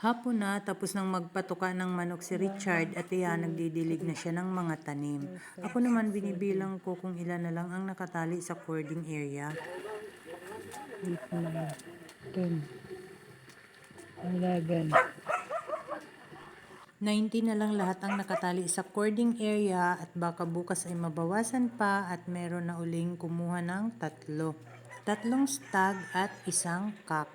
Hapon na, tapos nang magpatuka ng manok si Richard at iyan nagdidilig na siya ng mga tanim. Ako naman binibilang ko kung ilan na lang ang nakatali sa cording area. 10, 11. 19 na lang lahat ang nakatali sa cording area at baka bukas ay mabawasan pa at meron na uling kumuha ng 3. 3 stag at 1 cock.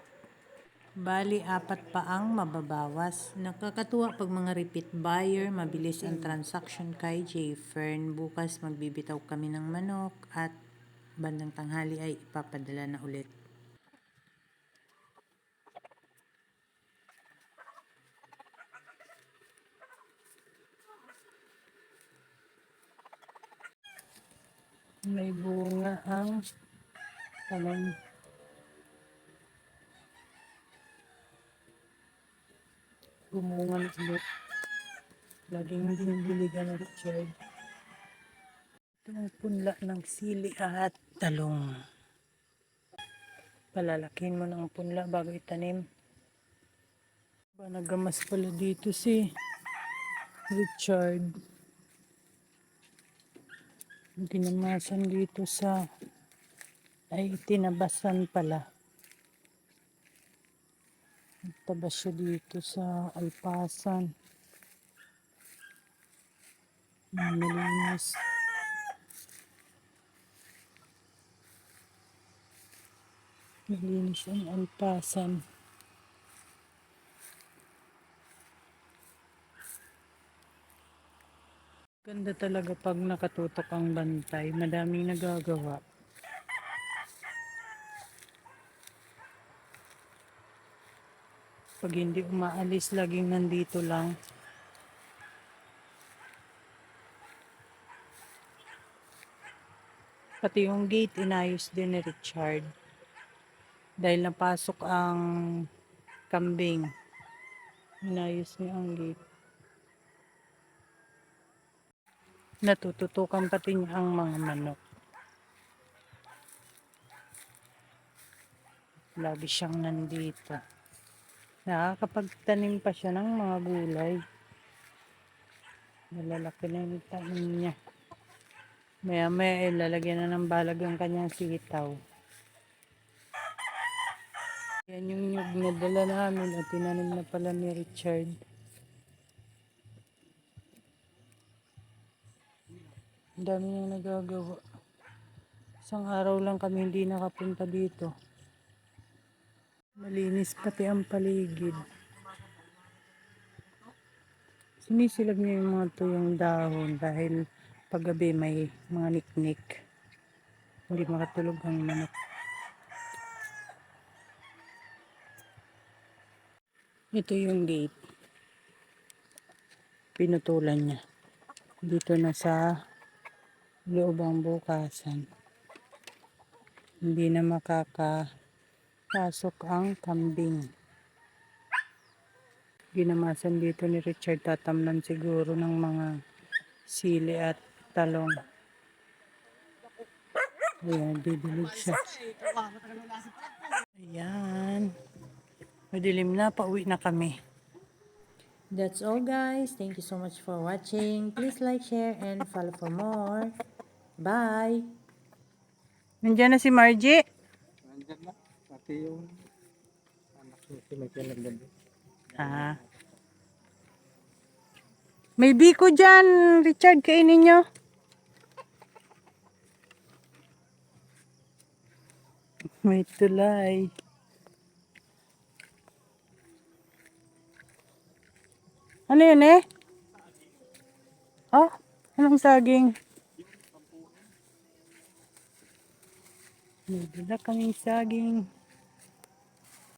Bali, 4 pa ang mababawas. Nakakatuwa pag mga repeat buyer, mabilis ang transaction kay J-Fern. Bukas magbibitaw kami ng manok at bandang tanghali ay ipapadala na ulit. May bunga ang talong. Gumunga na ulit. Laging dinibiligan ng Richard. Ito ang punla ng sili at talong. Palalakin mo ng punla bago itanim. Nagamas pala dito si Richard. Ginamasan dito sa ay tinabasan pala. Tabas siya dito sa alpasan. Malinis. Malinis ang alpasan. Ganda talaga pag nakatutok ang bantay. Madaming nagagawa. Pag hindi umaalis, laging nandito lang. Pati yung gate, inayos din ni Richard. Dahil napasok ang kambing. Inayos niya ang gate. Natututukan pati niya ang mga manok. Lagi siyang nandito. Nakakapagtanim pa siya ng mga gulay. Malalaki na yung tanim niya. Maya-maya lalagyan na ng balag ang kanyang sitaw. Yan yung nyug na dala namin at tinanim na pala ni Richard. Ang dami niyang nagagawa. Isang araw lang kami hindi nakapunta dito. Malinis pati ang paligid. Sinisilab niya yung mga tuyong dahon dahil paggabi may mga niknik. Hindi makatulog ang manok. Ito yung gate. Pinutulan niya. Dito na sa loob ang bukasan. Hindi na makakapasok ang kambing. Ginamasan dito ni Richard, tatamnan siguro ng mga sili at talong. Ayan, didilig siya. Ayan. Madilim na, pauwi na kami. That's all guys. Thank you so much for watching. Please like, share, and follow for more. Bye! Nandiyan na si Margie. Nandiyan na. Pati yung anak niya si Michael nagdabi. Ah. May biko dyan, Richard, kainin nyo. May tulay. Ano yun eh? Oh, anong saging? May dala kaming saging.